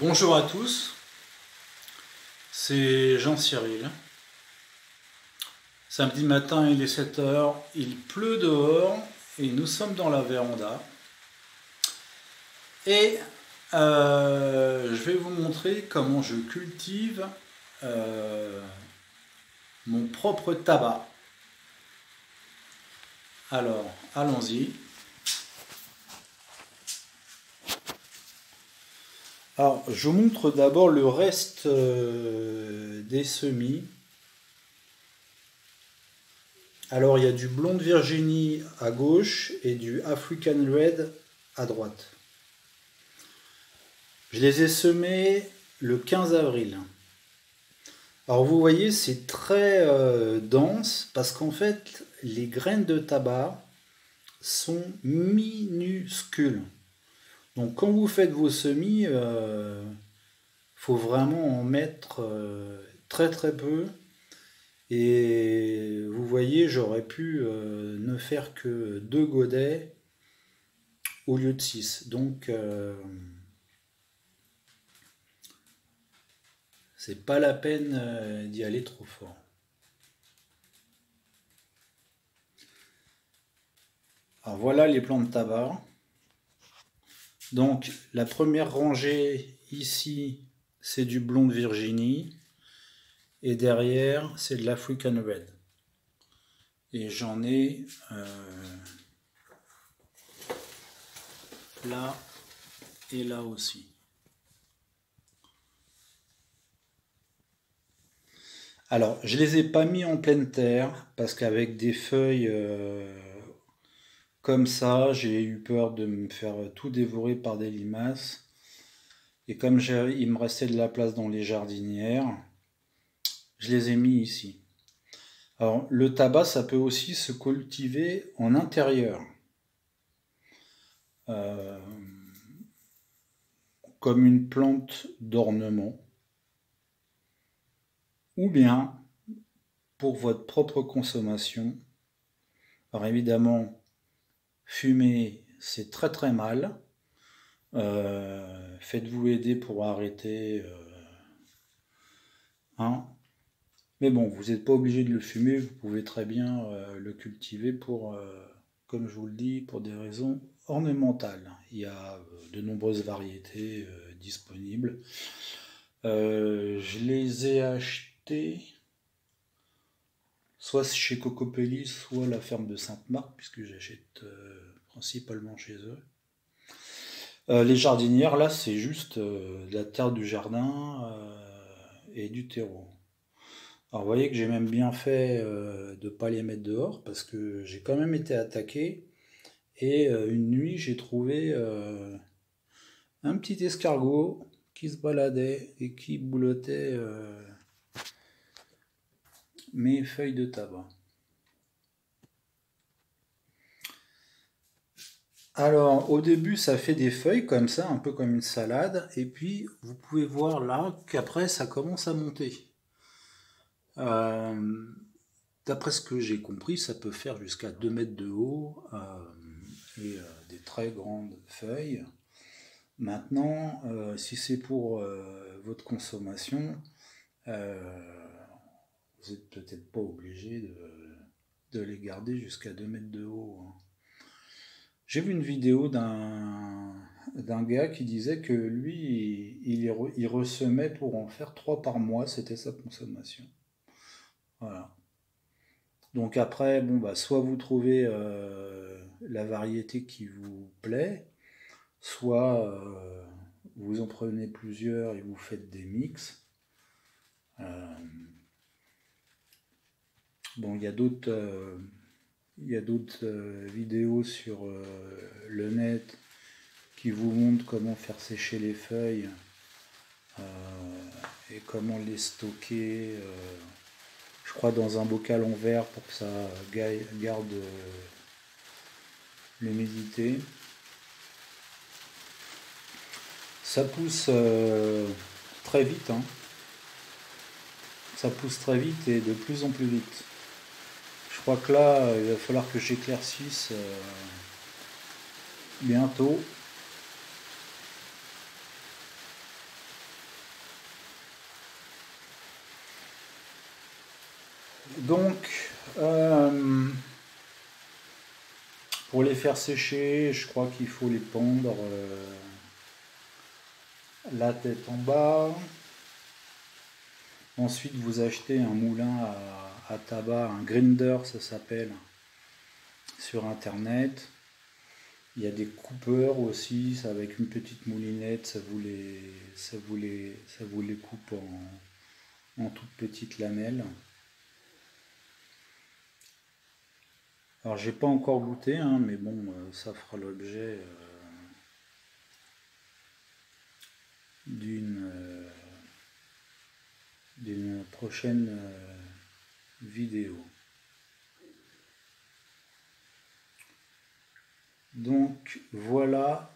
Bonjour à tous, c'est Jean-Cyril. Samedi matin, il est 7 heures, il pleut dehors et nous sommes dans la véranda. Et je vais vous montrer comment je cultive euh, mon propre tabac. Alors, allons-y. Alors, je vous montre d'abord le reste des semis. Alors, il y a du blonde Virginie à gauche et du African Red à droite. Je les ai semés le 15 avril. Alors, vous voyez, c'est très dense parce qu'en fait, les graines de tabac sont minuscules. Donc, quand vous faites vos semis, faut vraiment en mettre très très peu. Et vous voyez, j'aurais pu ne faire que 2 godets au lieu de 6. Donc, c'est pas la peine d'y aller trop fort. Alors voilà les plants de tabac. Donc la première rangée ici, c'est du blonde Virginie. Et derrière, c'est de l'African Red. Et j'en ai là et là aussi. Alors, je les ai pas mis en pleine terre parce qu'avec des feuilles comme ça, j'ai eu peur de me faire tout dévorer par des limaces. Et comme il me restait de la place dans les jardinières, je les ai mis ici. Alors, le tabac, ça peut aussi se cultiver en intérieur, euh, comme une plante d'ornement, ou bien pour votre propre consommation. Alors évidemment, fumer, c'est très très mal. Faites-vous aider pour arrêter. Hein. Mais bon, vous n'êtes pas obligé de le fumer, vous pouvez très bien le cultiver pour, comme je vous le dis, pour des raisons ornementales. Il y a de nombreuses variétés disponibles. Je les ai achetés soit chez Cocopelli, soit la ferme de Sainte-Marthe, puisque j'achète principalement chez eux. Les jardinières, là, c'est juste de la terre du jardin et du terreau. Alors, vous voyez que j'ai même bien fait de ne pas les mettre dehors, parce que j'ai quand même été attaqué. Et une nuit, j'ai trouvé un petit escargot qui se baladait et qui boulottait mes feuilles de tabac. Alors, au début, ça fait des feuilles comme ça, un peu comme une salade, et puis vous pouvez voir là qu'après, ça commence à monter. Euh, D'après ce que j'ai compris, ça peut faire jusqu'à 2 mètres de haut et des très grandes feuilles. Maintenant, si c'est pour votre consommation, vous n'êtes peut-être pas obligé de les garder jusqu'à 2 mètres de haut. Hein. J'ai vu une vidéo d'un gars qui disait que lui, il ressemait pour en faire 3 par mois, c'était sa consommation. Voilà. Donc après, bon, bah, soit vous trouvez la variété qui vous plaît, soit vous en prenez plusieurs et vous faites des mix. Bon, il y a d'autres vidéos sur le net qui vous montrent comment faire sécher les feuilles et comment les stocker. Je crois dans un bocal en verre pour que ça garde l'humidité. Ça pousse très vite, hein. Ça pousse très vite et de plus en plus vite. Je crois que là, il va falloir que j'éclaircisse bientôt. Donc, pour les faire sécher, je crois qu'il faut les pendre la tête en bas. Ensuite, vous achetez un moulin à tabac, un grinder, ça s'appelle, sur internet. Il y a des coupeurs aussi, ça avec une petite moulinette, ça vous les coupe en toutes petites lamelles. Alors j'ai pas encore goûté, hein, mais bon, ça fera l'objet d'une prochaine vidéo. Donc voilà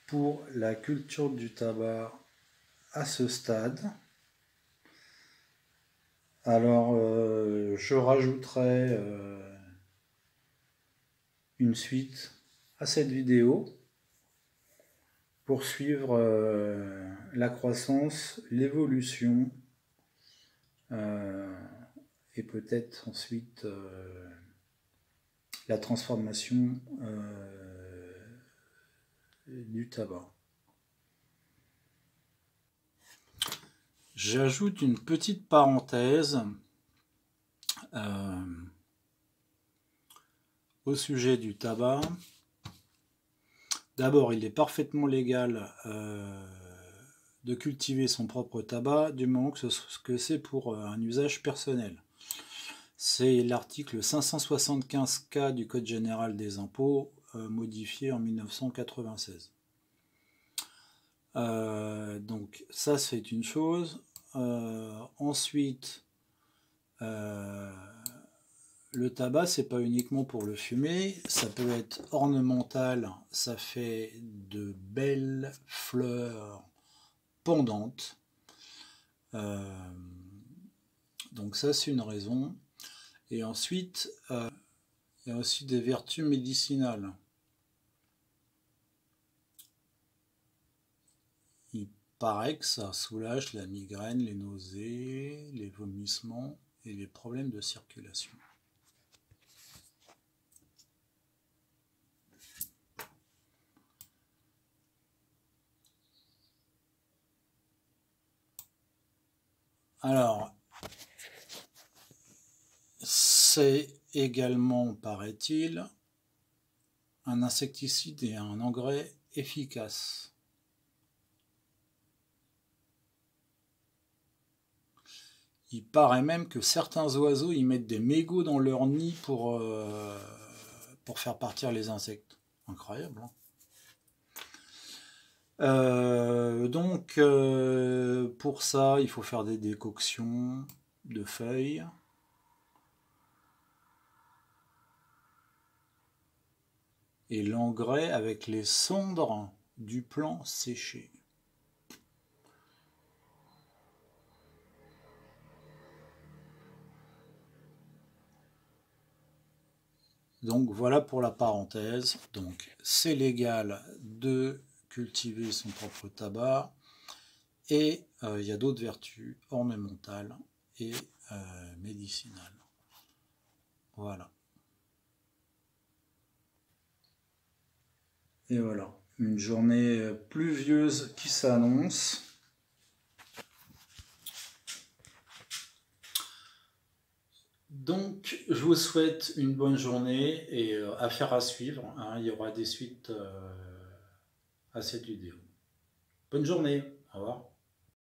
pour la culture du tabac à ce stade. Alors je rajouterai une suite à cette vidéo pour suivre la croissance, l'évolution et peut-être ensuite la transformation du tabac. J'ajoute une petite parenthèse au sujet du tabac. D'abord, il est parfaitement légal de cultiver son propre tabac du moment que c'est pour un usage personnel. C'est l'article 575K du Code général des impôts, modifié en 1996. Donc ça, c'est une chose. Ensuite, le tabac, c'est pas uniquement pour le fumer, ça peut être ornemental, ça fait de belles fleurs pendantes. Donc ça, c'est une raison. Et ensuite, il y a aussi des vertus médicinales. Il paraît que ça soulage la migraine, les nausées, les vomissements et les problèmes de circulation. Alors, c'est également, paraît-il, un insecticide et un engrais efficace. Il paraît même que certains oiseaux y mettent des mégots dans leur nid pour faire partir les insectes. Incroyable, hein. Donc, pour ça, il faut faire des décoctions de feuilles. Et l'engrais avec les cendres du plant séché. Donc voilà pour la parenthèse. Donc c'est légal de cultiver son propre tabac et il y a d'autres vertus ornementales et médicinales. Voilà. Et voilà, une journée pluvieuse qui s'annonce. Donc, je vous souhaite une bonne journée et affaire à suivre, hein, il y aura des suites à cette vidéo. Bonne journée, au revoir.